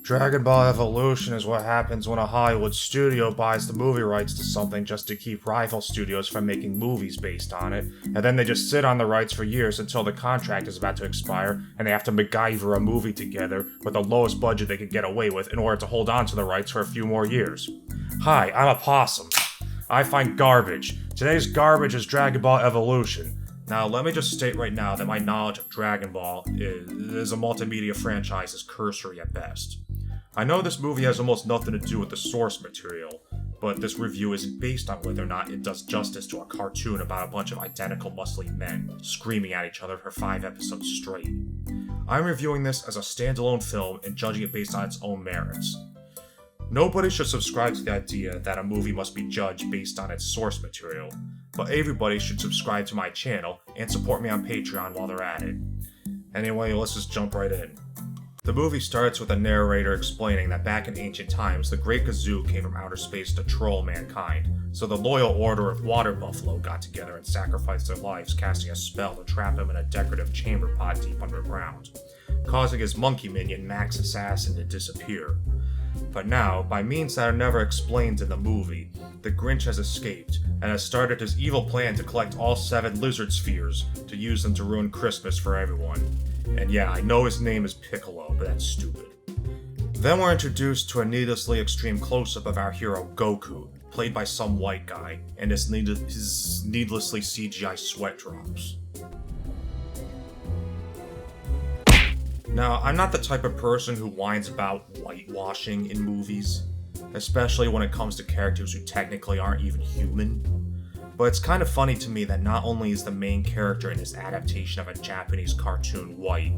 Dragon Ball Evolution is what happens when a Hollywood studio buys the movie rights to something just to keep rival studios from making movies based on it, and then they just sit on the rights for years until the contract is about to expire, and they have to MacGyver a movie together with the lowest budget they could get away with in order to hold on to the rights for a few more years. Hi, I'm a possum. I find garbage. Today's garbage is Dragon Ball Evolution. Now, let me just state right now that my knowledge of Dragon Ball is a multimedia franchise is cursory at best. I know this movie has almost nothing to do with the source material, but this review isn't based on whether or not it does justice to a cartoon about a bunch of identical muscly men screaming at each other for 5 episodes straight. I'm reviewing this as a standalone film and judging it based on its own merits. Nobody should subscribe to the idea that a movie must be judged based on its source material, but everybody should subscribe to my channel and support me on Patreon while they're at it. Anyway, let's just jump right in. The movie starts with a narrator explaining that back in ancient times, the Great Gazoo came from outer space to troll mankind, so the Loyal Order of Water Buffalo got together and sacrificed their lives, casting a spell to trap him in a decorative chamber pot deep underground, causing his monkey minion Max Assassin to disappear. But now, by means that are never explained in the movie, the Grinch has escaped, and has started his evil plan to collect all 7 lizard spheres to use them to ruin Christmas for everyone. And yeah, I know his name is Piccolo, but that's stupid. Then we're introduced to a needlessly extreme close-up of our hero Goku, played by some white guy, and his needlessly CGI sweat drops. Now, I'm not the type of person who whines about whitewashing in movies, especially when it comes to characters who technically aren't even human. But it's kind of funny to me that not only is the main character in this adaptation of a Japanese cartoon white,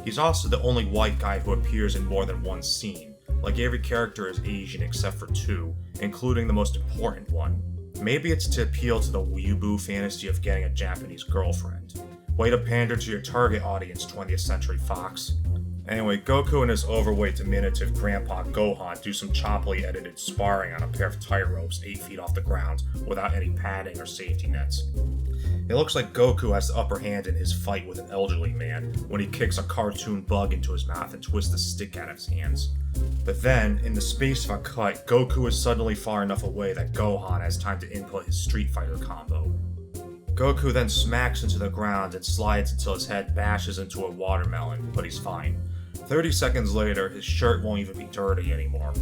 he's also the only white guy who appears in more than one scene. Like every character is Asian except for 2, including the most important one. Maybe it's to appeal to the weeaboo fantasy of getting a Japanese girlfriend. Way to pander to your target audience, 20th Century Fox. Anyway, Goku and his overweight diminutive grandpa Gohan do some choppily edited sparring on a pair of tight ropes 8 feet off the ground without any padding or safety nets. It looks like Goku has the upper hand in his fight with an elderly man when he kicks a cartoon bug into his mouth and twists the stick out of his hands. But then, in the space of a cut, Goku is suddenly far enough away that Gohan has time to input his Street Fighter combo. Goku then smacks into the ground and slides until his head bashes into a watermelon, but he's fine. 30 seconds later, his shirt won't even be dirty anymore.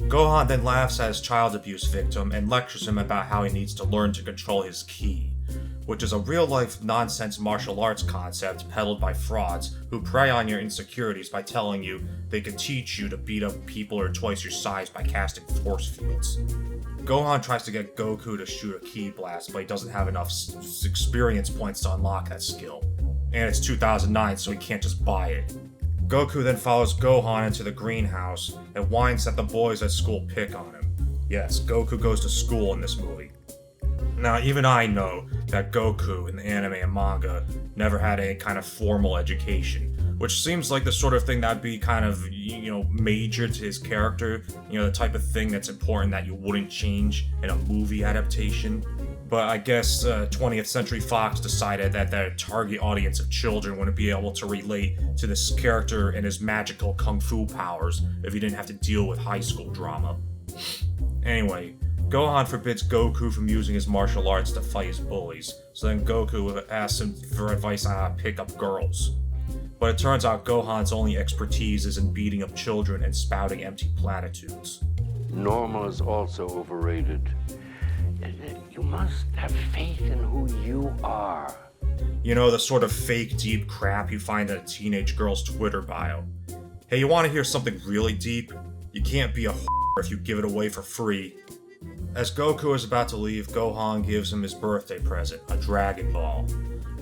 Gohan then laughs at his child abuse victim and lectures him about how he needs to learn to control his ki, which is a real-life nonsense martial arts concept peddled by frauds who prey on your insecurities by telling you they can teach you to beat up people who are twice your size by casting force fields. Gohan tries to get Goku to shoot a ki blast, but he doesn't have enough experience points to unlock that skill. And it's 2009, so he can't just buy it. Goku then follows Gohan into the greenhouse and whines that the boys at school pick on him. Yes, Goku goes to school in this movie. Now, even I know that Goku in the anime and manga never had any kind of formal education, which seems like the sort of thing that'd be kind of, major to his character, the type of thing that's important that you wouldn't change in a movie adaptation. But I guess 20th Century Fox decided that their target audience of children wouldn't be able to relate to this character and his magical kung fu powers if he didn't have to deal with high school drama. Anyway, Gohan forbids Goku from using his martial arts to fight his bullies, so then Goku asks him for advice on how to pick up girls. But it turns out Gohan's only expertise is in beating up children and spouting empty platitudes. Normal is also overrated. You must have faith in who you are. The sort of fake deep crap you find in a teenage girl's Twitter bio. Hey, you want to hear something really deep? You can't be a if you give it away for free. As Goku is about to leave, Gohan gives him his birthday present, a Dragon Ball.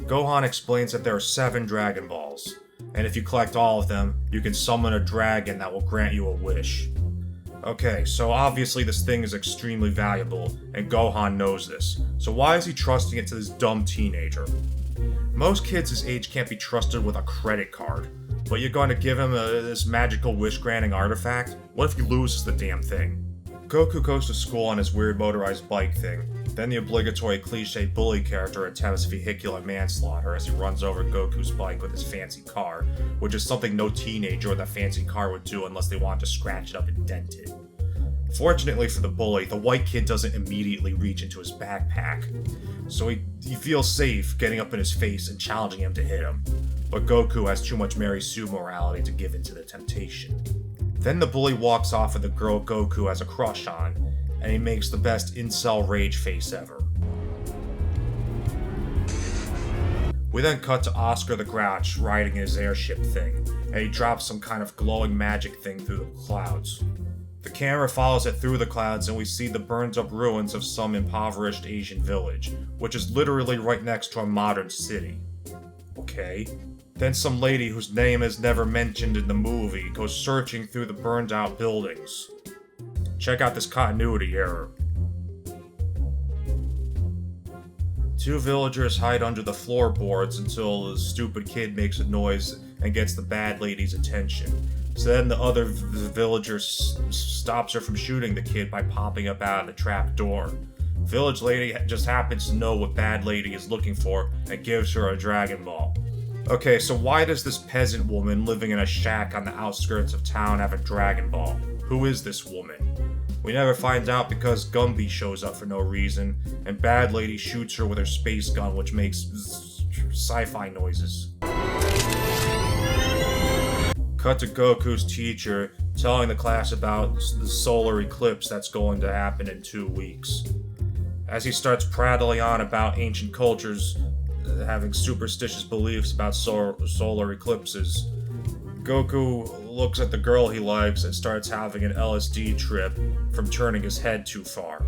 Gohan explains that there are 7 Dragon Balls, and if you collect all of them, you can summon a dragon that will grant you a wish. Okay, so obviously this thing is extremely valuable, and Gohan knows this, so why is he trusting it to this dumb teenager? Most kids his age can't be trusted with a credit card, but you're going to give him this magical wish-granting artifact? What if he loses the damn thing? Goku goes to school on his weird motorized bike thing, Then the obligatory cliche bully character attempts vehicular manslaughter as he runs over Goku's bike with his fancy car, which is something no teenager with a fancy car would do unless they want to scratch it up and dent it. Fortunately for the bully, the white kid doesn't immediately reach into his backpack, so he feels safe getting up in his face and challenging him to hit him, but Goku has too much Mary Sue morality to give in to the temptation. Then the bully walks off with the girl Goku has a crush on, and he makes the best incel rage face ever. We then cut to Oscar the Grouch riding his airship thing, and he drops some kind of glowing magic thing through the clouds. The camera follows it through the clouds and we see the burned up ruins of some impoverished Asian village, which is literally right next to a modern city. Okay. Then some lady whose name is never mentioned in the movie goes searching through the burned out buildings. Check out this continuity error. Two villagers hide under the floorboards until the stupid kid makes a noise and gets the bad lady's attention. So then the other villager stops her from shooting the kid by popping up out of the trap door. Village lady just happens to know what bad lady is looking for and gives her a Dragon Ball. Okay, so why does this peasant woman living in a shack on the outskirts of town have a Dragon Ball? Who is this woman? We never find out because Gumby shows up for no reason, and bad lady shoots her with her space gun which makes sci-fi noises. Cut to Goku's teacher telling the class about the solar eclipse that's going to happen in 2 weeks. As he starts prattling on about ancient cultures having superstitious beliefs about solar eclipses, Goku looks at the girl he likes and starts having an LSD trip from turning his head too far.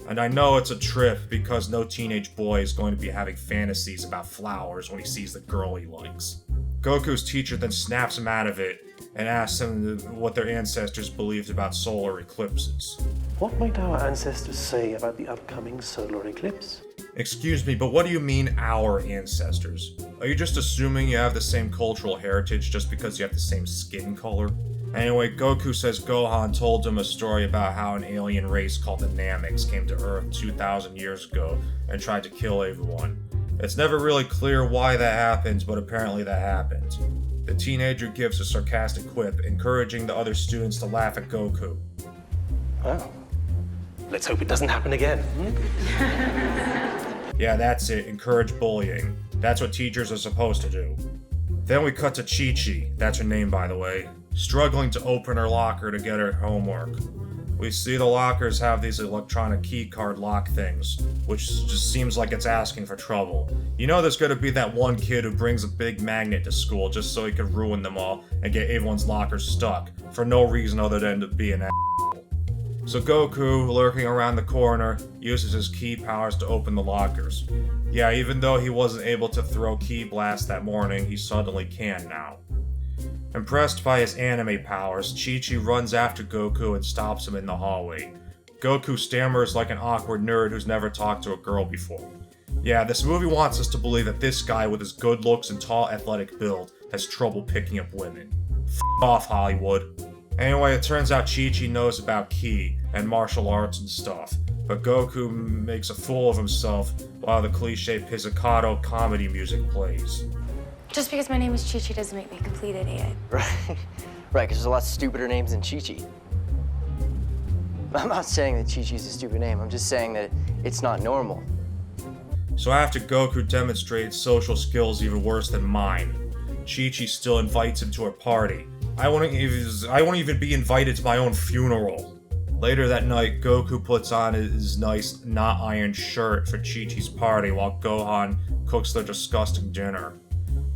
And I know it's a trip because no teenage boy is going to be having fantasies about flowers when he sees the girl he likes. Goku's teacher then snaps him out of it and asks him what their ancestors believed about solar eclipses. What might our ancestors say about the upcoming solar eclipse? Excuse me, but what do you mean, our ancestors? Are you just assuming you have the same cultural heritage just because you have the same skin color? Anyway, Goku says Gohan told him a story about how an alien race called the Nameks came to Earth 2,000 years ago and tried to kill everyone. It's never really clear why that happened, but apparently that happened. The teenager gives a sarcastic quip, encouraging the other students to laugh at Goku. Well, let's hope it doesn't happen again. Yeah, that's it, encourage bullying. That's what teachers are supposed to do. Then we cut to Chi-Chi, that's her name by the way, struggling to open her locker to get her homework. We see the lockers have these electronic keycard lock things, which just seems like it's asking for trouble. You know there's gonna be that one kid who brings a big magnet to school just so he can ruin them all and get everyone's lockers stuck, for no reason other than to be an asshole. So Goku, lurking around the corner, uses his ki powers to open the lockers. Yeah, even though he wasn't able to throw ki blast that morning, he suddenly can now. Impressed by his anime powers, Chi-Chi runs after Goku and stops him in the hallway. Goku stammers like an awkward nerd who's never talked to a girl before. Yeah, this movie wants us to believe that this guy with his good looks and tall athletic build has trouble picking up women. F off, Hollywood. Anyway, it turns out Chi-Chi knows about ki and martial arts and stuff, but Goku makes a fool of himself while the cliche pizzicato comedy music plays. Just because my name is Chi-Chi doesn't make me a complete idiot. Right, because there's a lot stupider names than Chi-Chi. I'm not saying that Chi-Chi's a stupid name, I'm just saying that it's not normal. So after Goku demonstrates social skills even worse than mine, Chi-Chi still invites him to her party. I won't even be invited to my own funeral. Later that night, Goku puts on his nice, not ironed shirt for Chi-Chi's party while Gohan cooks their disgusting dinner.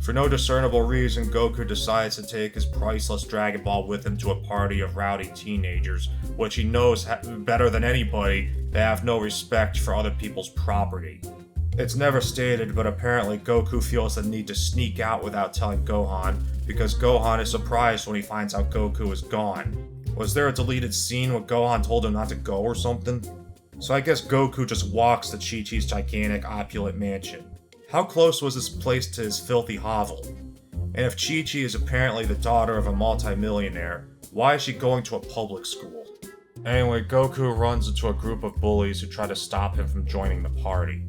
For no discernible reason, Goku decides to take his priceless Dragon Ball with him to a party of rowdy teenagers, which he knows better than anybody they have no respect for other people's property. It's never stated, but apparently Goku feels the need to sneak out without telling Gohan, because Gohan is surprised when he finds out Goku is gone. Was there a deleted scene where Gohan told him not to go or something? So I guess Goku just walks to Chi-Chi's gigantic opulent mansion. How close was this place to his filthy hovel? And if Chi-Chi is apparently the daughter of a multimillionaire, why is she going to a public school? Anyway, Goku runs into a group of bullies who try to stop him from joining the party.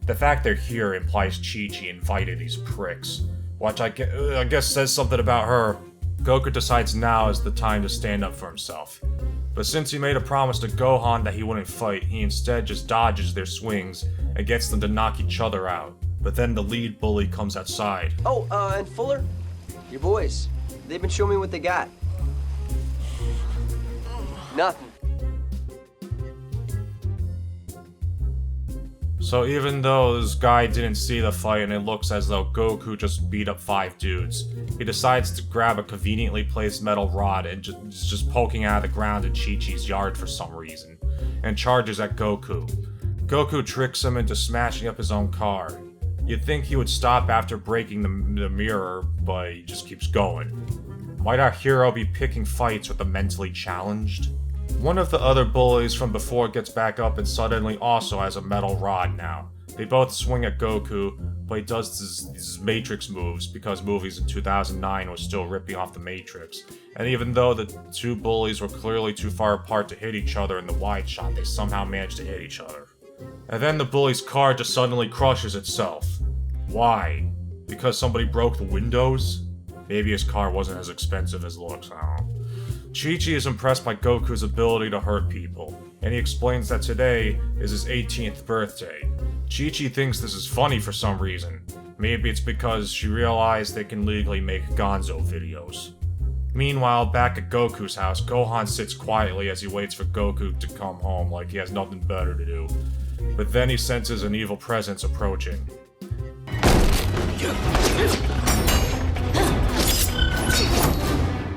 The fact they're here implies Chi-Chi invited these pricks, which I guess says something about her. Goku decides now is the time to stand up for himself. But since he made a promise to Gohan that he wouldn't fight, he instead just dodges their swings and gets them to knock each other out. But then the lead bully comes outside. Oh, and Fuller? Your boys. They've been showing me what they got. Nothing. So even though this guy didn't see the fight and it looks as though Goku just beat up 5 dudes, he decides to grab a conveniently placed metal rod and just poking out of the ground in Chi-Chi's yard for some reason, and charges at Goku. Goku tricks him into smashing up his own car. You'd think he would stop after breaking the mirror, but he just keeps going. Might our hero be picking fights with the mentally challenged? One of the other bullies from before gets back up and suddenly also has a metal rod now. They both swing at Goku, but he does these Matrix moves because movies in 2009 were still ripping off the Matrix. And even though the 2 bullies were clearly too far apart to hit each other in the wide shot, they somehow managed to hit each other. And then the bully's car just suddenly crushes itself. Why? Because somebody broke the windows? Maybe his car wasn't as expensive as it looks, I don't know. Chi-Chi is impressed by Goku's ability to hurt people, and he explains that today is his 18th birthday. Chi-Chi thinks this is funny for some reason. Maybe it's because she realized they can legally make Gonzo videos. Meanwhile, back at Goku's house, Gohan sits quietly as he waits for Goku to come home like he has nothing better to do. But then he senses an evil presence approaching.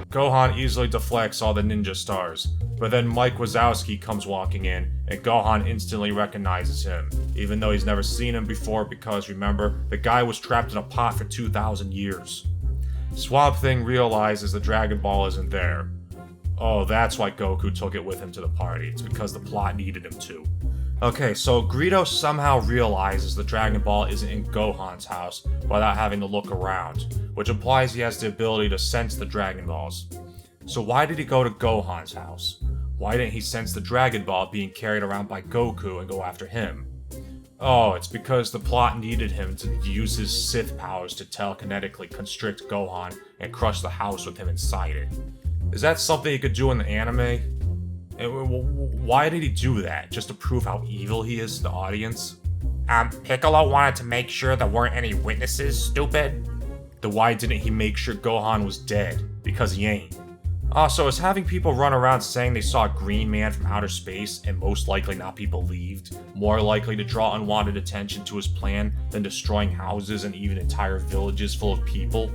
Gohan easily deflects all the ninja stars, but then Mike Wazowski comes walking in, and Gohan instantly recognizes him, even though he's never seen him before because, remember, the guy was trapped in a pot for 2,000 years. Swamp Thing realizes the Dragon Ball isn't there. Oh, that's why Goku took it with him to the party. It's because the plot needed him to. Okay, so Greedo somehow realizes the Dragon Ball isn't in Gohan's house without having to look around, which implies he has the ability to sense the Dragon Balls. So why did he go to Gohan's house? Why didn't he sense the Dragon Ball being carried around by Goku and go after him? Oh, it's because the plot needed him to use his Sith powers to telekinetically constrict Gohan and crush the house with him inside it. Is that something he could do in the anime? Why did he do that? Just to prove how evil he is to the audience? Piccolo wanted to make sure there weren't any witnesses, stupid. Then why didn't he make sure Gohan was dead? Because he ain't. Also, is having people run around saying they saw a green man from outer space and most likely not be believed more likely to draw unwanted attention to his plan than destroying houses and even entire villages full of people?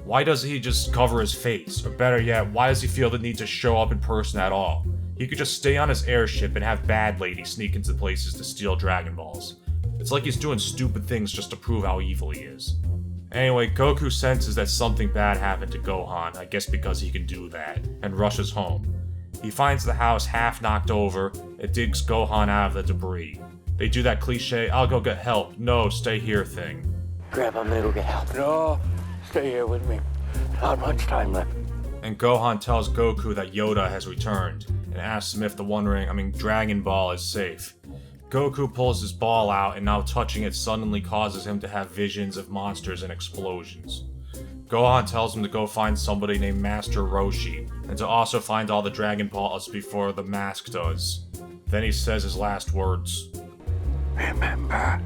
Why doesn't he just cover his face? Or better yet, why does he feel the need to show up in person at all? He could just stay on his airship and have Bad Lady sneak into places to steal Dragon Balls. It's like he's doing stupid things just to prove how evil he is. Anyway, Goku senses that something bad happened to Gohan, I guess because he can do that, and rushes home. He finds the house half knocked over and digs Gohan out of the debris. They do that cliche, "I'll go get help, no, stay here" thing. Grandpa, I'm gonna go get help. No, stay here with me. Not much time left. And Gohan tells Goku that Yoda has returned, and asks him if the Dragon Ball is safe. Goku pulls his ball out, and now touching it suddenly causes him to have visions of monsters and explosions. Gohan tells him to go find somebody named Master Roshi, and to also find all the Dragon Balls before the mask does. Then he says his last words. Remember,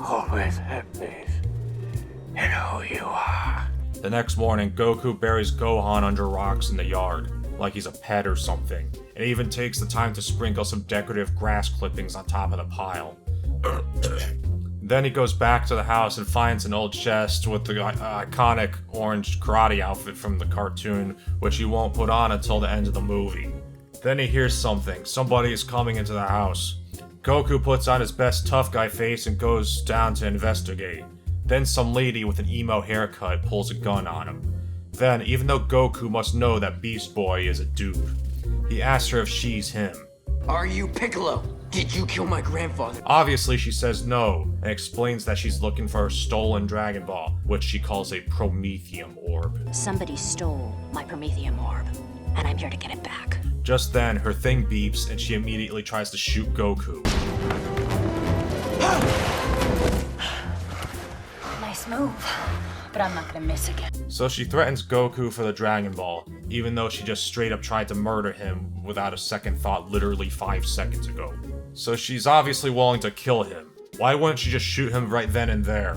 always have faith in who you are. The next morning, Goku buries Gohan under rocks in the yard, like he's a pet or something, and even takes the time to sprinkle some decorative grass clippings on top of the pile. Then he goes back to the house and finds an old chest with the iconic orange karate outfit from the cartoon, which he won't put on until the end of the movie. Then he hears something. Somebody is coming into the house. Goku puts on his best tough guy face and goes down to investigate. Then some lady with an emo haircut pulls a gun on him. Then, even though Goku must know that Beast Boy is a dupe, he asks her if she's him. Are you Piccolo? Did you kill my grandfather? Obviously, she says no, and explains that she's looking for her stolen Dragon Ball, which she calls a Prometheum orb. Somebody stole my Prometheum orb. and I'm here to get it back. Just then, her thing beeps and she immediately tries to shoot Goku. Nice move, but I'm not gonna miss again. So she threatens Goku for the Dragon Ball, even though she just straight up tried to murder him without a second thought literally 5 seconds ago. So she's obviously willing to kill him. Why wouldn't she just shoot him right then and there?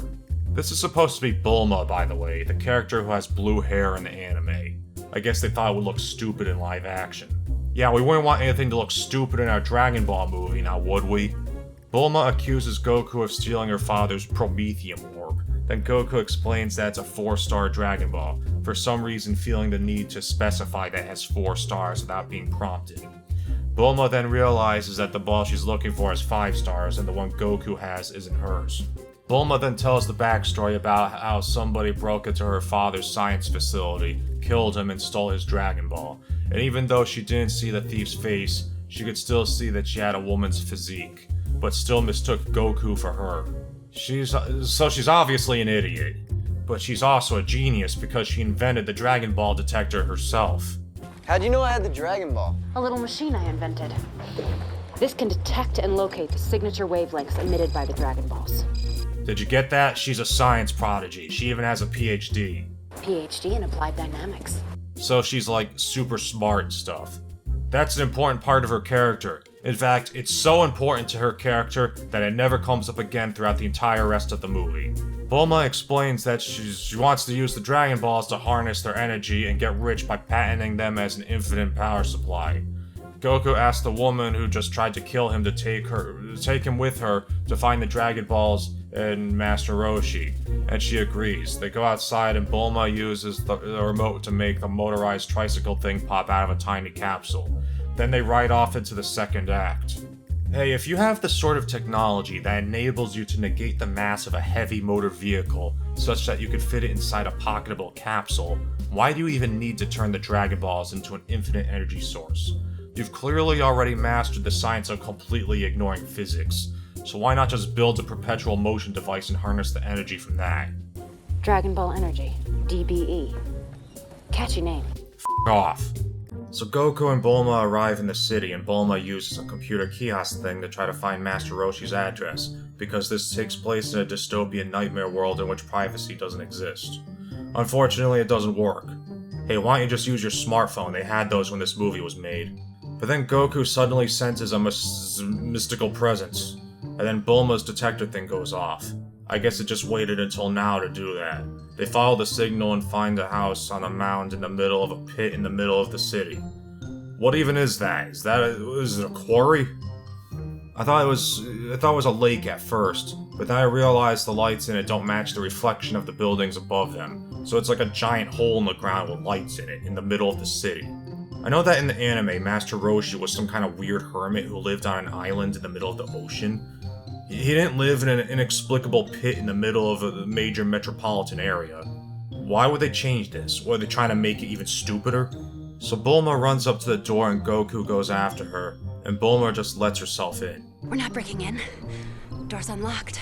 This is supposed to be Bulma, by the way, the character who has blue hair in the anime. I guess they thought it would look stupid in live action. Yeah, we wouldn't want anything to look stupid in our Dragon Ball movie, now would we? Bulma accuses Goku of stealing her father's Prometheum orb. Then Goku explains that it's a 4-star Dragon Ball, for some reason feeling the need to specify that it has 4 stars without being prompted. Bulma then realizes that the ball she's looking for has 5 stars and the one Goku has isn't hers. Bulma then tells the backstory about how somebody broke into her father's science facility, killed him, and stole his Dragon Ball. And even though she didn't see the thief's face, she could still see that she had a woman's physique, but still mistook Goku for her. She's obviously an idiot, but she's also a genius because she invented the Dragon Ball detector herself. How'd you know I had the Dragon Ball? A little machine I invented. This can detect and locate the signature wavelengths emitted by the Dragon Balls. Did you get that? She's a science prodigy. She even has a PhD. PhD in applied dynamics. So she's like super smart and stuff. That's an important part of her character. In fact, it's so important to her character that it never comes up again throughout the entire rest of the movie. Bulma explains that she wants to use the Dragon Balls to harness their energy and get rich by patenting them as an infinite power supply. Goku asks the woman who just tried to kill him to take him with her to find the Dragon Balls and Master Roshi, and she agrees. They go outside and Bulma uses the remote to make the motorized tricycle thing pop out of a tiny capsule. Then they ride off into the second act. Hey, if you have the sort of technology that enables you to negate the mass of a heavy motor vehicle such that you could fit it inside a pocketable capsule, why do you even need to turn the Dragon Balls into an infinite energy source? You've clearly already mastered the science of completely ignoring physics, so why not just build a perpetual motion device and harness the energy from that? Dragon Ball Energy, DBE. Catchy name. F off. So Goku and Bulma arrive in the city and Bulma uses a computer kiosk thing to try to find Master Roshi's address, because this takes place in a dystopian nightmare world in which privacy doesn't exist. Unfortunately, it doesn't work. Hey, why don't you just use your smartphone? They had those when this movie was made. But then Goku suddenly senses a mystical presence, and then Bulma's detector thing goes off. I guess it just waited until now to do that. They follow the signal and find a house on a mound in the middle of a pit in the middle of the city. What even is that? Is it a quarry? I thought it was a lake at first, but then I realized the lights in it don't match the reflection of the buildings above them, so it's like a giant hole in the ground with lights in it, in the middle of the city. I know that in the anime, Master Roshi was some kind of weird hermit who lived on an island in the middle of the ocean. He didn't live in an inexplicable pit in the middle of a major metropolitan area. Why would they change this? Were they trying to make it even stupider? So Bulma runs up to the door and Goku goes after her, and Bulma just lets herself in. We're not breaking in. Door's unlocked.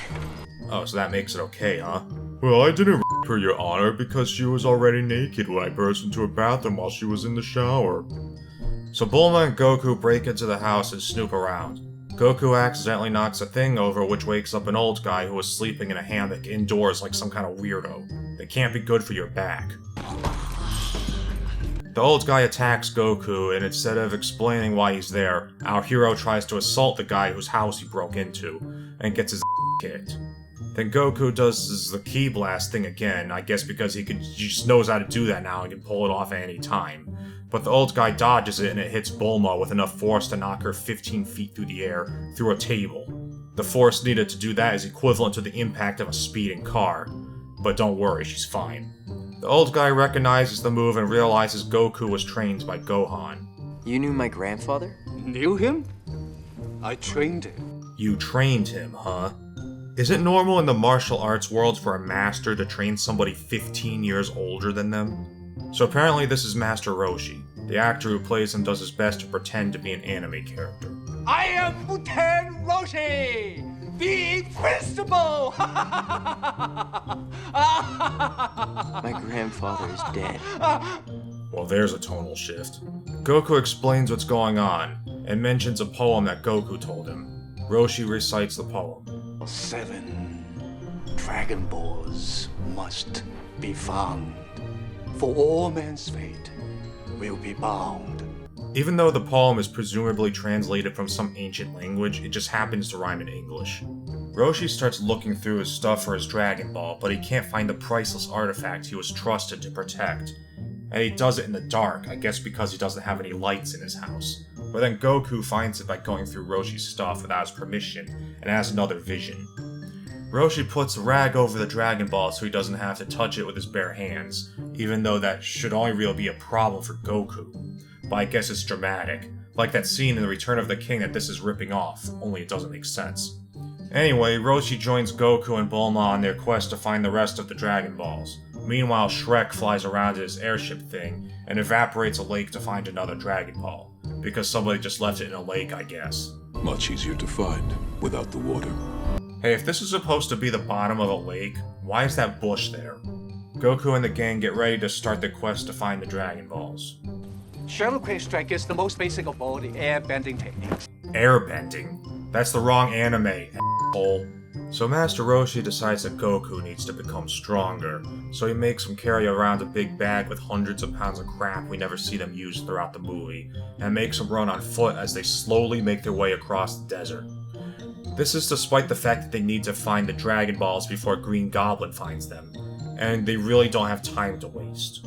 Oh, so that makes it okay, huh? Well, I didn't rape her, Your Honor, because she was already naked when I burst into her bathroom while she was in the shower. So Bulma and Goku break into the house and snoop around. Goku accidentally knocks a thing over, which wakes up an old guy who was sleeping in a hammock indoors like some kind of weirdo. It can't be good for your back. The old guy attacks Goku, and instead of explaining why he's there, our hero tries to assault the guy whose house he broke into, and gets his kicked. Then Goku does the ki blast thing again, I guess because he just knows how to do that now and can pull it off at any time. But the old guy dodges it and it hits Bulma with enough force to knock her 15 feet through the air, through a table. The force needed to do that is equivalent to the impact of a speeding car. But don't worry, she's fine. The old guy recognizes the move and realizes Goku was trained by Gohan. You knew my grandfather? Knew him? I trained him. You trained him, huh? Is it normal in the martial arts world for a master to train somebody 15 years older than them? So apparently this is Master Roshi. The actor who plays him does his best to pretend to be an anime character. I am Muten Roshi, the Invincible! My grandfather is dead. Well, there's a tonal shift. Goku explains what's going on, and mentions a poem that Goku told him. Roshi recites the poem. 7 Dragon Balls must be found, for all men's fate will be bound. Even though the poem is presumably translated from some ancient language, it just happens to rhyme in English. Roshi starts looking through his stuff for his Dragon Ball, but he can't find the priceless artifact he was trusted to protect. And he does it in the dark, I guess because he doesn't have any lights in his house. But then Goku finds it by going through Roshi's stuff without his permission, and has another vision. Roshi puts a rag over the Dragon Ball so he doesn't have to touch it with his bare hands, even though that should only really be a problem for Goku. But I guess it's dramatic, like that scene in The Return of the King that this is ripping off, only it doesn't make sense. Anyway, Roshi joins Goku and Bulma on their quest to find the rest of the Dragon Balls. Meanwhile, Shrek flies around in his airship thing and evaporates a lake to find another Dragon Ball, because somebody just left it in a lake, I guess. Much easier to find without the water. Hey, if this is supposed to be the bottom of a lake, why is that bush there? Goku and the gang get ready to start their quest to find the Dragon Balls. Shallow Quake Strike is the most basic of all the air bending techniques. Airbending? That's the wrong anime, asshole. So Master Roshi decides that Goku needs to become stronger, so he makes him carry around a big bag with hundreds of pounds of crap we never see them use throughout the movie, and makes him run on foot as they slowly make their way across the desert. This is despite the fact that they need to find the Dragon Balls before Green Goblin finds them, and they really don't have time to waste.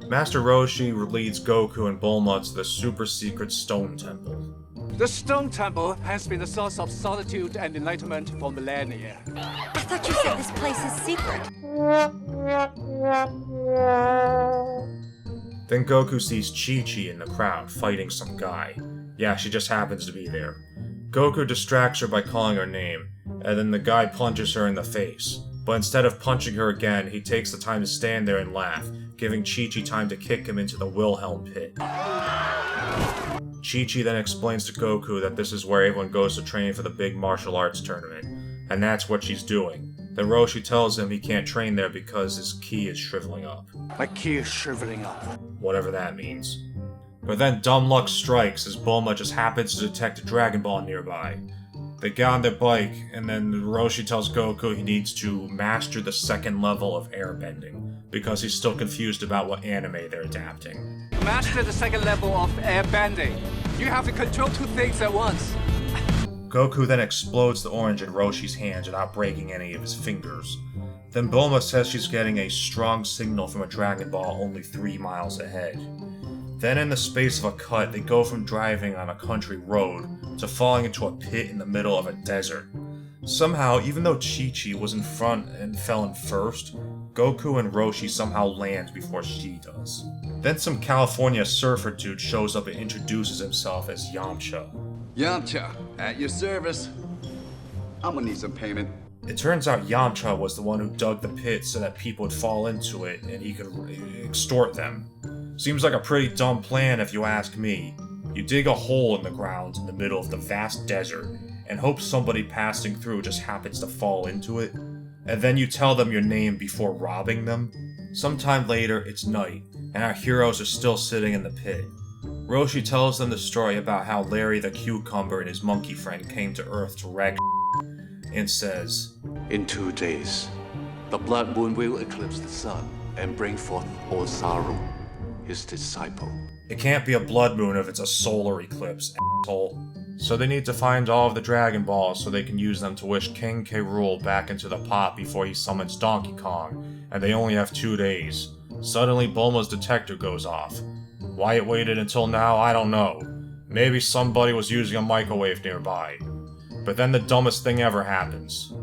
Master Roshi leads Goku and Bulma to the super secret Stone Temple. The Stone Temple has been a source of solitude and enlightenment for millennia. I thought you said this place is secret. Then Goku sees Chi-Chi in the crowd fighting some guy. Yeah, she just happens to be there. Goku distracts her by calling her name, and then the guy punches her in the face. But instead of punching her again, he takes the time to stand there and laugh, giving Chi-Chi time to kick him into the Wilhelm pit. Chi-Chi then explains to Goku that this is where everyone goes to train for the big martial arts tournament, and that's what she's doing. Then Roshi tells him he can't train there because his ki is shriveling up. My ki is shriveling up. Whatever that means. But then dumb luck strikes as Bulma just happens to detect a Dragon Ball nearby. They get on their bike, and then Roshi tells Goku he needs to master the second level of airbending, because he's still confused about what anime they're adapting. Master the second level of air bending. You have to control 2 things at once. Goku then explodes the orange in Roshi's hands without breaking any of his fingers. Then Bulma says she's getting a strong signal from a Dragon Ball only 3 miles ahead. Then in the space of a cut, they go from driving on a country road to falling into a pit in the middle of a desert. Somehow, even though Chi-Chi was in front and fell in first, Goku and Roshi somehow land before she does. Then some California surfer dude shows up and introduces himself as Yamcha. Yamcha, at your service. I'm gonna need some payment. It turns out Yamcha was the one who dug the pit so that people would fall into it and he could extort them. Seems like a pretty dumb plan if you ask me. You dig a hole in the ground in the middle of the vast desert and hope somebody passing through just happens to fall into it, and then you tell them your name before robbing them. Sometime later, it's night, and our heroes are still sitting in the pit. Roshi tells them the story about how Larry the Cucumber and his monkey friend came to Earth to wreck and says, In 2 days, the blood moon will eclipse the sun and bring forth Osaru, his disciple. It can't be a blood moon if it's a solar eclipse, asshole. So they need to find all of the Dragon Balls so they can use them to wish King K. Rool back into the pot before he summons Donkey Kong, and they only have 2 days. Suddenly Bulma's detector goes off. Why it waited until now, I don't know. Maybe somebody was using a microwave nearby. But then the dumbest thing ever happens.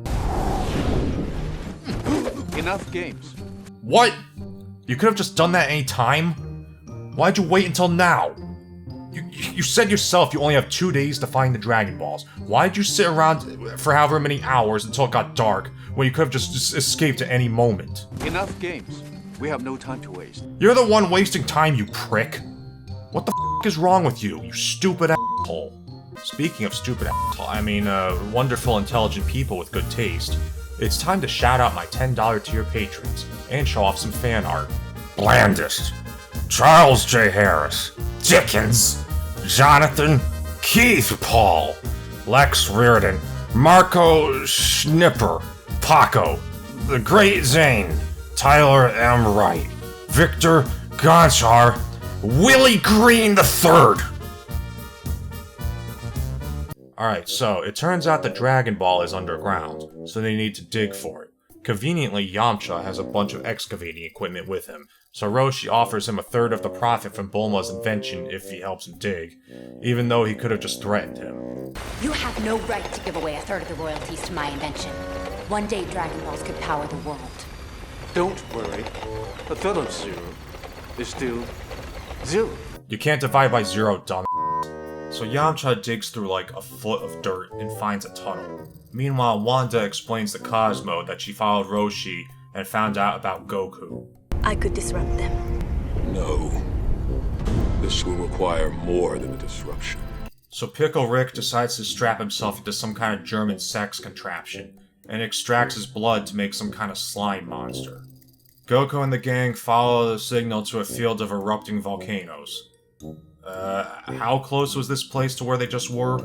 Enough games. What? You could have just done that any time? Why'd you wait until now? You said yourself you only have 2 days to find the Dragon Balls. Why'd you sit around for however many hours until it got dark, when you could have just escaped at any moment? Enough games. We have no time to waste. You're the one wasting time, you prick. What the f*** is wrong with you, you stupid asshole? Speaking of stupid asshole, I mean, wonderful, intelligent people with good taste, it's time to shout out my $10 tier patrons and show off some fan art. Blandest, Charles J. Harris, Dickens, Jonathan, Keith Paul, Lex Reardon, Marco SCHNIPPER, Paco, The Great Zane, Tyler M. Wright, Victor Gonchar, Willie Green III. Alright, so it turns out the Dragon Ball is underground, so they need to dig for it. Conveniently, Yamcha has a bunch of excavating equipment with him, so Roshi offers him a third of the profit from Bulma's invention if he helps him dig, even though he could have just threatened him. You have no right to give away a third of the royalties to my invention. One day Dragon Balls could power the world. Don't worry. A third of 0 is still 0. You can't divide by 0, dumb. So Yamcha digs through like a foot of dirt and finds a tunnel. Meanwhile, Wanda explains to Cosmo that she followed Roshi and found out about Goku. I could disrupt them. No. This will require more than a disruption. So Pickle Rick decides to strap himself into some kind of German sex contraption and extracts his blood to make some kind of slime monster. Goku and the gang follow the signal to a field of erupting volcanoes. How close was this place to where they just were?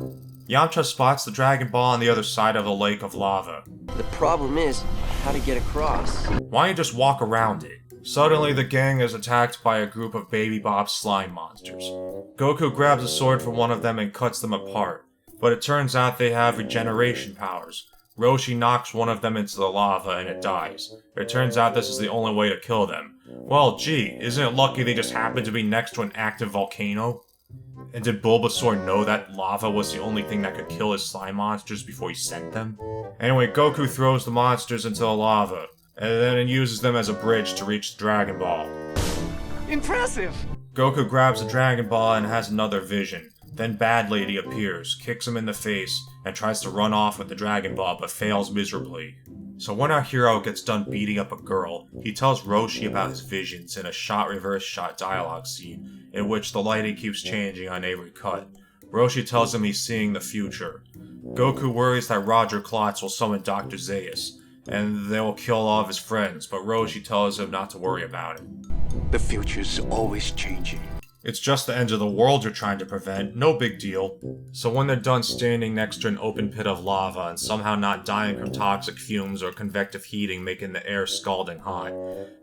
Yamcha spots the Dragon Ball on the other side of a lake of lava. The problem is how to get across. Why don't you just walk around it? Suddenly, the gang is attacked by a group of Baby Bob slime monsters. Goku grabs a sword from one of them and cuts them apart, but it turns out they have regeneration powers. Roshi knocks one of them into the lava and it dies. It turns out this is the only way to kill them. Well, gee, isn't it lucky they just happened to be next to an active volcano? And did Bulbasaur know that lava was the only thing that could kill his slime monsters before he sent them? Anyway, Goku throws the monsters into the lava, and then uses them as a bridge to reach the Dragon Ball. Impressive! Goku grabs the Dragon Ball and has another vision. Then Bad Lady appears, kicks him in the face, and tries to run off with the Dragon Ball but fails miserably. So when our hero gets done beating up a girl, he tells Roshi about his visions in a shot-reverse-shot dialogue scene, in which the lighting keeps changing on every cut. Roshi tells him he's seeing the future. Goku worries that Roger Klotz will summon Dr. Zaius, and they will kill all of his friends, but Roshi tells him not to worry about it. The future's always changing. It's just the end of the world you're trying to prevent, no big deal. So when they're done standing next to an open pit of lava and somehow not dying from toxic fumes or convective heating making the air scalding hot,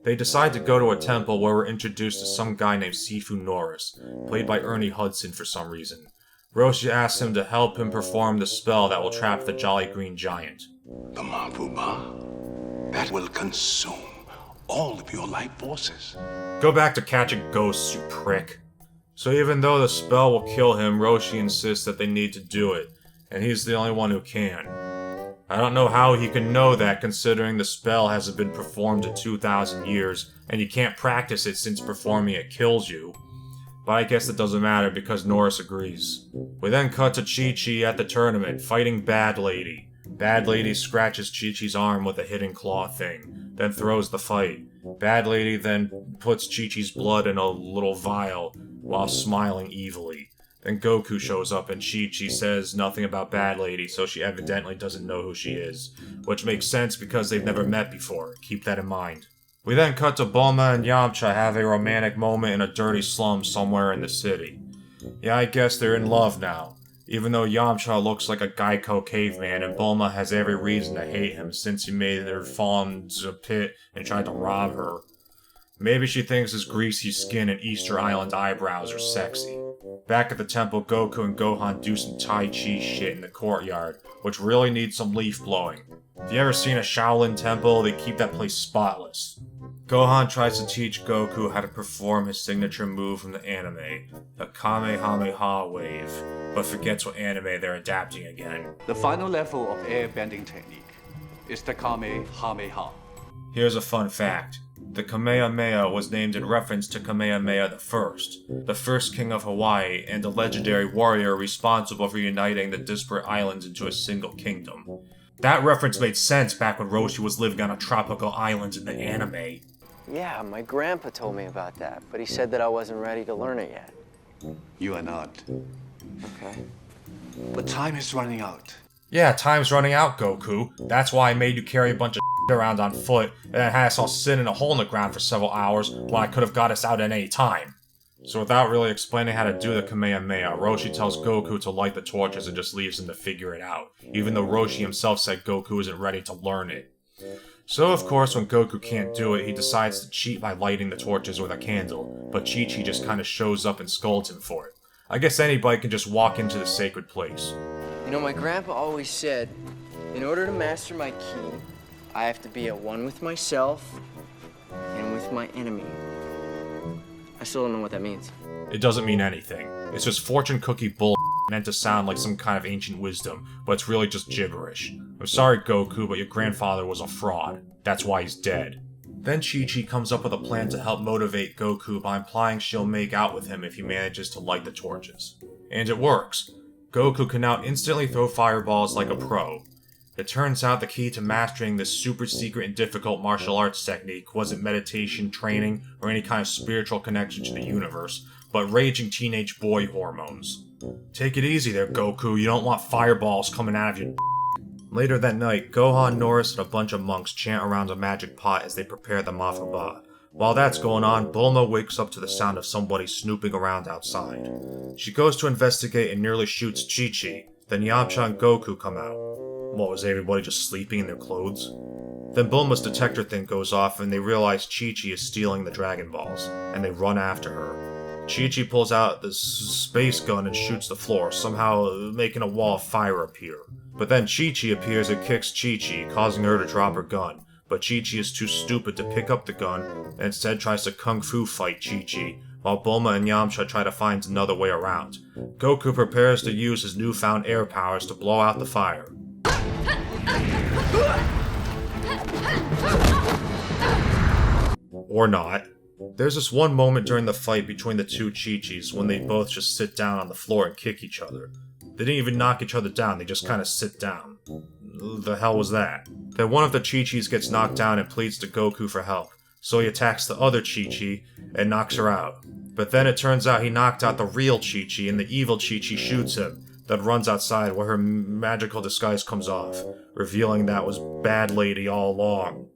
they decide to go to a temple where we're introduced to some guy named Sifu Norris, played by Ernie Hudson for some reason. Roshi asks him to help him perform the spell that will trap the Jolly Green Giant. The Mabuba. That will consume all of your life forces. Go back to catching ghosts, you prick. So even though the spell will kill him, Roshi insists that they need to do it, and he's the only one who can. I don't know how he can know that considering the spell hasn't been performed in 2,000 years, and you can't practice it since performing it kills you. But I guess it doesn't matter because Norris agrees. We then cut to Chi-Chi at the tournament, fighting Bad Lady. Bad Lady scratches Chi-Chi's arm with a hidden claw thing, then throws the fight. Bad Lady then puts Chi-Chi's blood in a little vial, while smiling evilly. Then Goku shows up and Chi-Chi says nothing about Bad Lady, so she evidently doesn't know who she is. Which makes sense because they've never met before, keep that in mind. We then cut to Bulma and Yamcha have a romantic moment in a dirty slum somewhere in the city. Yeah, I guess they're in love now. Even though Yamcha looks like a Geico caveman and Bulma has every reason to hate him since he made her fall into a pit and tried to rob her. Maybe she thinks his greasy skin and Easter Island eyebrows are sexy. Back at the temple, Goku and Gohan do some Tai Chi shit in the courtyard, which really needs some leaf blowing. If you ever seen a Shaolin temple, they keep that place spotless. Gohan tries to teach Goku how to perform his signature move from the anime, the Kamehameha wave, but forgets what anime they're adapting again. The final level of air bending technique is the Kamehameha. Here's a fun fact. The Kamehameha was named in reference to Kamehameha I, the first king of Hawaii and a legendary warrior responsible for uniting the disparate islands into a single kingdom. That reference made sense back when Roshi was living on a tropical island in the anime. Yeah, my grandpa told me about that, but he said that I wasn't ready to learn it yet. You are not. Okay. But time is running out. Yeah, time's running out, Goku. That's why I made you carry a bunch of around on foot and then had us all sit in a hole in the ground for several hours when I could have got us out at any time. So without really explaining how to do the Kamehameha, Roshi tells Goku to light the torches and just leaves him to figure it out, even though Roshi himself said Goku isn't ready to learn it. So of course, when Goku can't do it, he decides to cheat by lighting the torches with a candle, but Chi-Chi just kinda shows up and scolds him for it. I guess anybody can just walk into the sacred place. You know, my grandpa always said, in order to master my ki, I have to be at one with myself and with my enemy. I still don't know what that means. It doesn't mean anything. It's just fortune cookie bull meant to sound like some kind of ancient wisdom, but it's really just gibberish. I'm sorry, Goku, but your grandfather was a fraud. That's why he's dead. Then Chi-Chi comes up with a plan to help motivate Goku by implying she'll make out with him if he manages to light the torches. And it works. Goku can now instantly throw fireballs like a pro. It turns out the key to mastering this super secret and difficult martial arts technique wasn't meditation, training, or any kind of spiritual connection to the universe, but raging teenage boy hormones. Take it easy there, Goku, you don't want fireballs coming out of your Later that night, Gohan, Norris, and a bunch of monks chant around a magic pot as they prepare the Mafuba. While that's going on, Bulma wakes up to the sound of somebody snooping around outside. She goes to investigate and nearly shoots Chi-Chi. Then Yamcha and Goku come out. What, was everybody just sleeping in their clothes? Then Bulma's detector thing goes off and they realize Chi-Chi is stealing the Dragon Balls, and they run after her. Chi-Chi pulls out the space gun and shoots the floor, somehow making a wall of fire appear. But then Chi-Chi appears and kicks Chi-Chi, causing her to drop her gun. But Chi-Chi is too stupid to pick up the gun, and instead tries to kung fu fight Chi-Chi, while Bulma and Yamcha try to find another way around. Goku prepares to use his newfound air powers to blow out the fire. Or not. There's this one moment during the fight between the two Chi-Chis when they both just sit down on the floor and kick each other. They didn't even knock each other down, they just kinda sit down. The hell was that? Then one of the Chi-Chis gets knocked down and pleads to Goku for help, so he attacks the other Chi-Chi and knocks her out. But then it turns out he knocked out the real Chi-Chi and the evil Chi-Chi shoots him, then runs outside where her magical disguise comes off, revealing that was Bad Lady all along.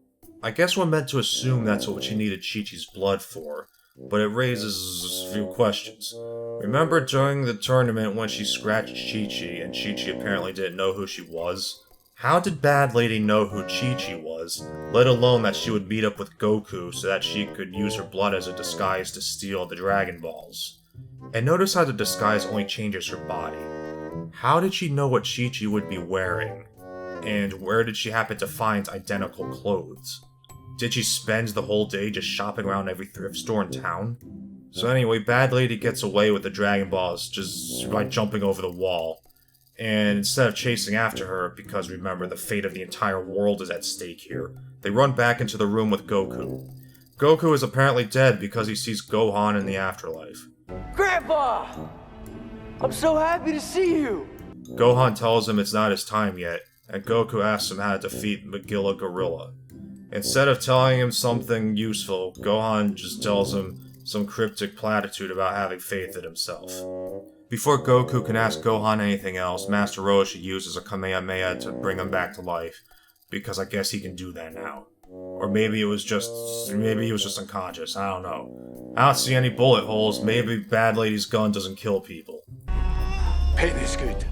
I guess we're meant to assume that's what she needed Chi-Chi's blood for, but it raises a few questions. Remember during the tournament when she scratched Chi-Chi and Chi-Chi apparently didn't know who she was? How did Bad Lady know who Chi-Chi was, let alone that she would meet up with Goku so that she could use her blood as a disguise to steal the Dragon Balls? And notice how the disguise only changes her body. How did she know what Chi-Chi would be wearing? And where did she happen to find identical clothes? Did she spend the whole day just shopping around every thrift store in town? So anyway, Bad Lady gets away with the Dragon Balls just by jumping over the wall. And instead of chasing after her, because remember, the fate of the entire world is at stake here, they run back into the room with Goku. Goku is apparently dead because he sees Gohan in the afterlife. Grandpa! I'm so happy to see you! Gohan tells him it's not his time yet, and Goku asks him how to defeat Megilla Gorilla. Instead of telling him something useful, Gohan just tells him some cryptic platitude about having faith in himself. Before Goku can ask Gohan anything else, Master Roshi uses a Kamehameha to bring him back to life, because I guess he can do that now. Or maybe he was just unconscious, I don't know. I don't see any bullet holes, maybe Bad Lady's gun doesn't kill people. Pain is good.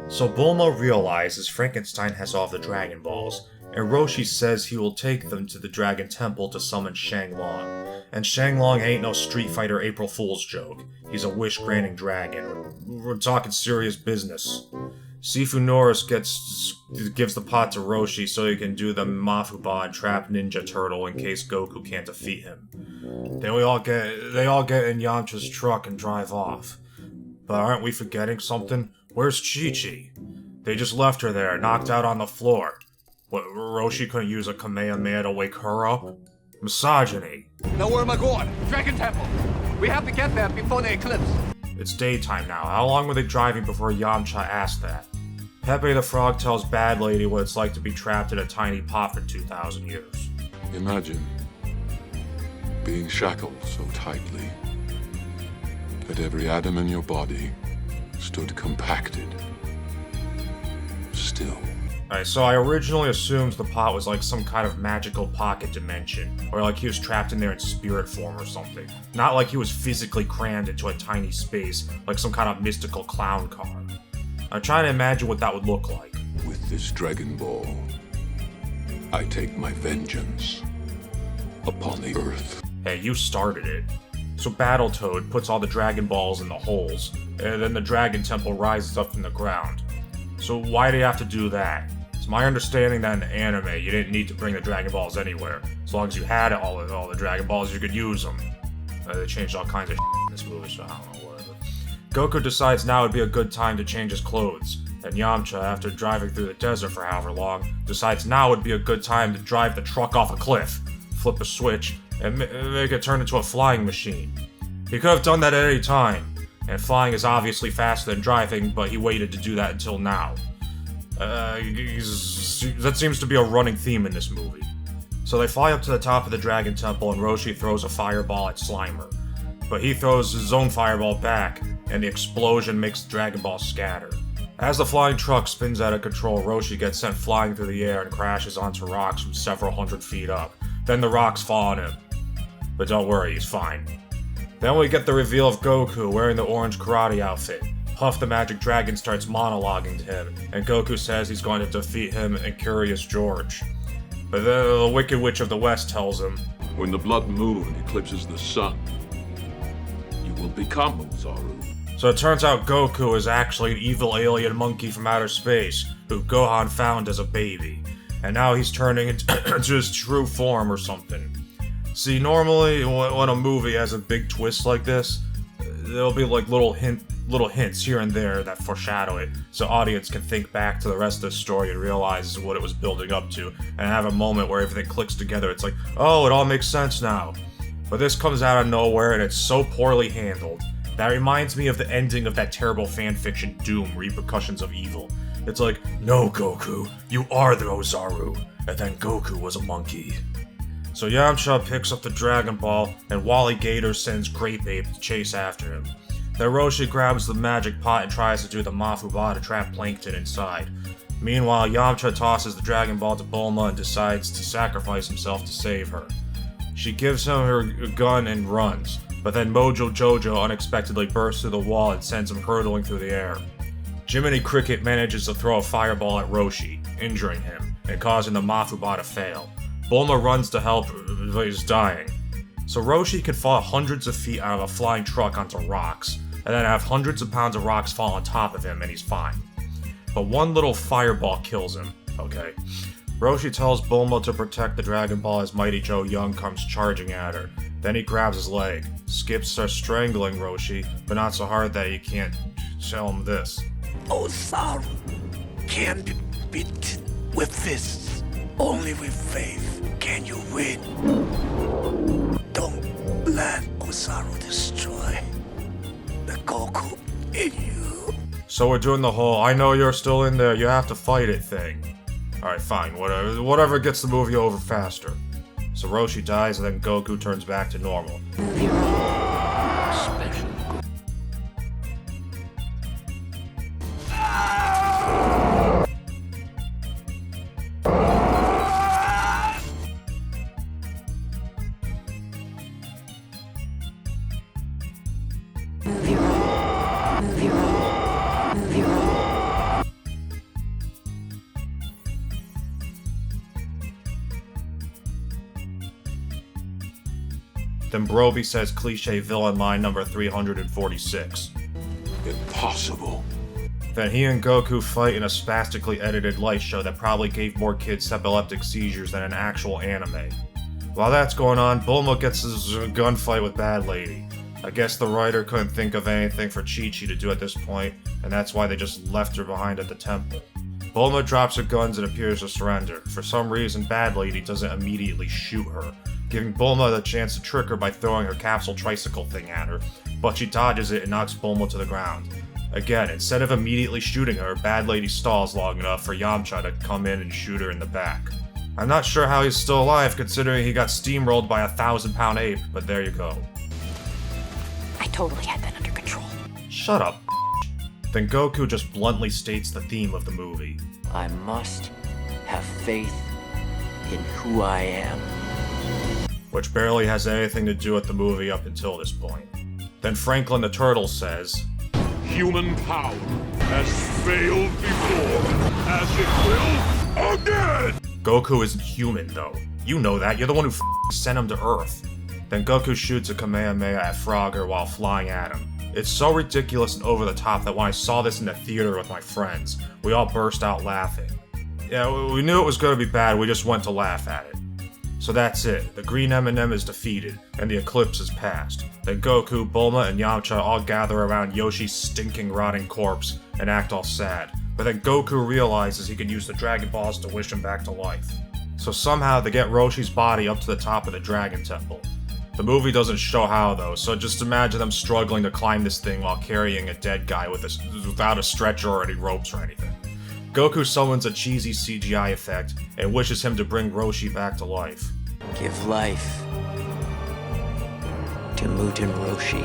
So Bulma realizes Frankenstein has all of the Dragon Balls, and Roshi says he will take them to the Dragon Temple to summon Shenlong. And Shenlong ain't no Street Fighter April Fool's joke. He's a wish-granting dragon. We're talking serious business. Sifu Norris gives the pot to Roshi so he can do the Mafuba and trap Ninja Turtle in case Goku can't defeat him. They all get in Yamcha's truck and drive off. But aren't we forgetting something? Where's Chi-Chi? They just left her there, knocked out on the floor. What, Roshi couldn't use a Kamehameha to wake her up? Misogyny. Now where am I going? Dragon Temple. We have to get there before the eclipse. It's daytime now. How long were they driving before Yamcha asked that? Pepe the Frog tells Bad Lady what it's like to be trapped in a tiny pot for 2,000 years. Imagine being shackled so tightly that every atom in your body stood compacted, still. Alright, so I originally assumed the pot was like some kind of magical pocket dimension, or like he was trapped in there in spirit form or something. Not like he was physically crammed into a tiny space, like some kind of mystical clown car. I'm trying to imagine what that would look like. With this Dragon Ball, I take my vengeance upon the Earth. Hey, you started it. So Battletoad puts all the Dragon Balls in the holes, and then the Dragon Temple rises up from the ground. So why do you have to do that? It's my understanding that in the anime, you didn't need to bring the Dragon Balls anywhere. As long as you had all the Dragon Balls, you could use them. They changed all kinds of in this movie, so I don't know, whatever. Goku decides now would be a good time to change his clothes. And Yamcha, after driving through the desert for however long, decides now would be a good time to drive the truck off a cliff, flip a switch, and make it turn into a flying machine. He could have done that at any time, and flying is obviously faster than driving, but he waited to do that until now. That seems to be a running theme in this movie. So they fly up to the top of the Dragon Temple and Roshi throws a fireball at Slimer. But he throws his own fireball back, and the explosion makes the Dragon Ball scatter. As the flying truck spins out of control, Roshi gets sent flying through the air and crashes onto rocks from several hundred feet up. Then the rocks fall on him. But don't worry, he's fine. Then we get the reveal of Goku wearing the orange karate outfit. Puff the Magic Dragon starts monologuing to him, and Goku says he's going to defeat him and Curious George. But then the Wicked Witch of the West tells him, When the blood moon eclipses the sun, you will become Ozaru. So it turns out Goku is actually an evil alien monkey from outer space, who Gohan found as a baby. And now he's turning into his true form or something. See, normally when a movie has a big twist like this, there'll be like little hints here and there that foreshadow it, so audience can think back to the rest of the story and realize what it was building up to, and have a moment where everything clicks together. It's like, oh, it all makes sense now. But this comes out of nowhere, and it's so poorly handled. That reminds me of the ending of that terrible fanfiction Doom, Repercussions of Evil. It's like, no Goku, you are the Ozaru, and then Goku was a monkey. So Yamcha picks up the Dragon Ball, and Wally Gator sends Grape Ape to chase after him. Then Roshi grabs the magic pot and tries to do the Mafuba to trap Plankton inside. Meanwhile, Yamcha tosses the Dragon Ball to Bulma and decides to sacrifice himself to save her. She gives him her gun and runs, but then Mojo Jojo unexpectedly bursts through the wall and sends him hurtling through the air. Jiminy Cricket manages to throw a fireball at Roshi, injuring him, and causing the Mafuba to fail. Bulma runs to help, but he's dying. So Roshi could fall hundreds of feet out of a flying truck onto rocks, and then have hundreds of pounds of rocks fall on top of him and he's fine. But one little fireball kills him, okay. Roshi tells Bulma to protect the Dragon Ball as Mighty Joe Young comes charging at her. Then he grabs his leg. Skip starts strangling Roshi, but not so hard that he can't tell him this. Ozaru can't be beaten with fists. Only with faith can you win. Don't let Ozaru destroy the Goku in you. So we're doing the whole, I know you're still in there, you have to fight it thing. Alright, fine, whatever gets the movie over faster. So Roshi dies and then Goku turns back to normal. Special. Then Broby says cliche villain line number 346. Impossible. Then he and Goku fight in a spastically edited light show that probably gave more kids epileptic seizures than an actual anime. While that's going on, Bulma gets his gunfight with Bad Lady. I guess the writer couldn't think of anything for Chi-Chi to do at this point, and that's why they just left her behind at the temple. Bulma drops her guns and appears to surrender. For some reason, Bad Lady doesn't immediately shoot her, giving Bulma the chance to trick her by throwing her capsule tricycle thing at her, but she dodges it and knocks Bulma to the ground. Again, instead of immediately shooting her, Bad Lady stalls long enough for Yamcha to come in and shoot her in the back. I'm not sure how he's still alive considering he got steamrolled by a 1,000-pound ape, but there you go. I totally had that under control. Shut up. Then Goku just bluntly states the theme of the movie. I must have faith in who I am. Which barely has anything to do with the movie up until this point. Then Franklin the Turtle says, Human power has failed before, as it will again! Goku isn't human, though. You know that, you're the one who sent him to Earth. Then Goku shoots a Kamehameha at Frogger while flying at him. It's so ridiculous and over the top that when I saw this in the theater with my friends, we all burst out laughing. Yeah, we knew it was going to be bad, we just went to laugh at it. So that's it, the green M&M is defeated, and the eclipse is passed. Then Goku, Bulma, and Yamcha all gather around Yoshi's stinking, rotting corpse and act all sad. But then Goku realizes he can use the Dragon Balls to wish him back to life. So somehow they get Roshi's body up to the top of the Dragon Temple. The movie doesn't show how though, so just imagine them struggling to climb this thing while carrying a dead guy without a stretcher or any ropes or anything. Goku summons a cheesy CGI effect and wishes him to bring Roshi back to life. Give life to Muten Roshi.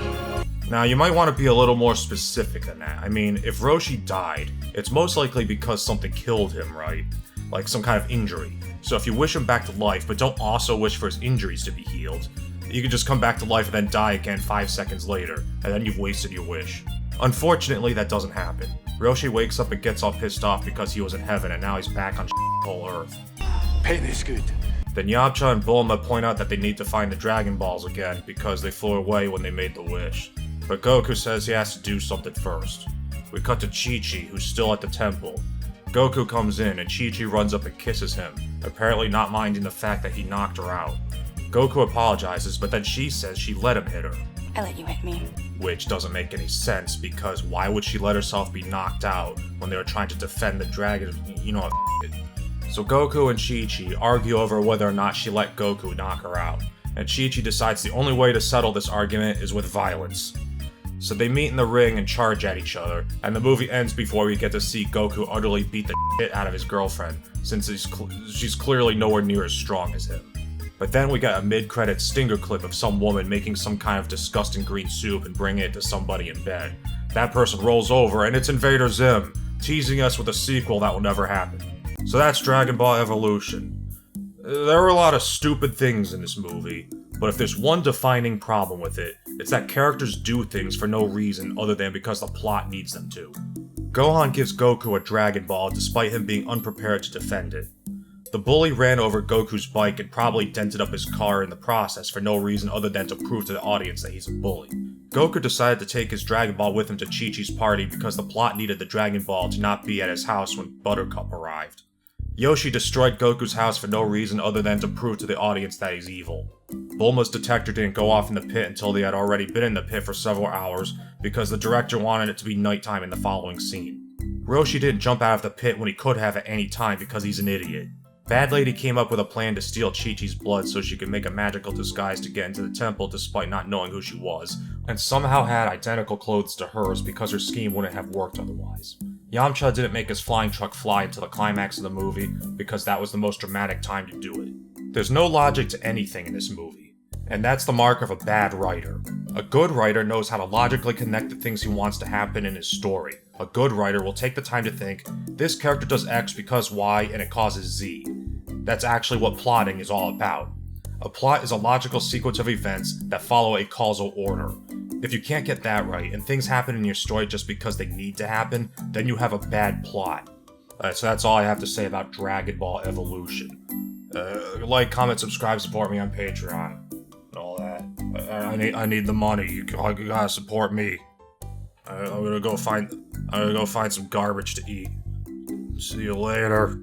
Now, you might want to be a little more specific than that. I mean, if Roshi died, it's most likely because something killed him, right? Like some kind of injury. So if you wish him back to life, but don't also wish for his injuries to be healed, you can just come back to life and then die again 5 seconds later, and then you've wasted your wish. Unfortunately, that doesn't happen. Roshi wakes up and gets all pissed off because he was in heaven and now he's back on whole Earth. Pain is good. Then Yamcha and Bulma point out that they need to find the Dragon Balls again because they flew away when they made the wish. But Goku says he has to do something first. We cut to Chi-Chi, who's still at the temple. Goku comes in and Chi-Chi runs up and kisses him, apparently not minding the fact that he knocked her out. Goku apologizes, but then she says she let him hit her. I let you hit me. Which doesn't make any sense, because why would she let herself be knocked out when they were trying to defend the dragon? You know what So Goku and Chi-Chi argue over whether or not she let Goku knock her out, and Chi-Chi decides the only way to settle this argument is with violence. So they meet in the ring and charge at each other, and the movie ends before we get to see Goku utterly beat the shit out of his girlfriend, since she's clearly nowhere near as strong as him. But then we got a mid-credit stinger clip of some woman making some kind of disgusting green soup and bringing it to somebody in bed. That person rolls over and it's Invader Zim, teasing us with a sequel that will never happen. So that's Dragon Ball Evolution. There were a lot of stupid things in this movie, but if there's one defining problem with it, it's that characters do things for no reason other than because the plot needs them to. Gohan gives Goku a Dragon Ball despite him being unprepared to defend it. The bully ran over Goku's bike and probably dented up his car in the process for no reason other than to prove to the audience that he's a bully. Goku decided to take his Dragon Ball with him to Chi-Chi's party because the plot needed the Dragon Ball to not be at his house when Buttercup arrived. Yoshi destroyed Goku's house for no reason other than to prove to the audience that he's evil. Bulma's detector didn't go off in the pit until they had already been in the pit for several hours because the director wanted it to be nighttime in the following scene. Roshi didn't jump out of the pit when he could have at any time because he's an idiot. Bad Lady came up with a plan to steal Chi-Chi's blood so she could make a magical disguise to get into the temple despite not knowing who she was, and somehow had identical clothes to hers because her scheme wouldn't have worked otherwise. Yamcha didn't make his flying truck fly until the climax of the movie because that was the most dramatic time to do it. There's no logic to anything in this movie, and that's the mark of a bad writer. A good writer knows how to logically connect the things he wants to happen in his story. A good writer will take the time to think, this character does X because Y and it causes Z. That's actually what plotting is all about. A plot is a logical sequence of events that follow a causal order. If you can't get that right, and things happen in your story just because they need to happen, then you have a bad plot. So that's all I have to say about Dragon Ball Evolution. Like, comment, subscribe, support me on Patreon, and all that. I need the money. You gotta support me. I'm gonna go find some garbage to eat. See you later.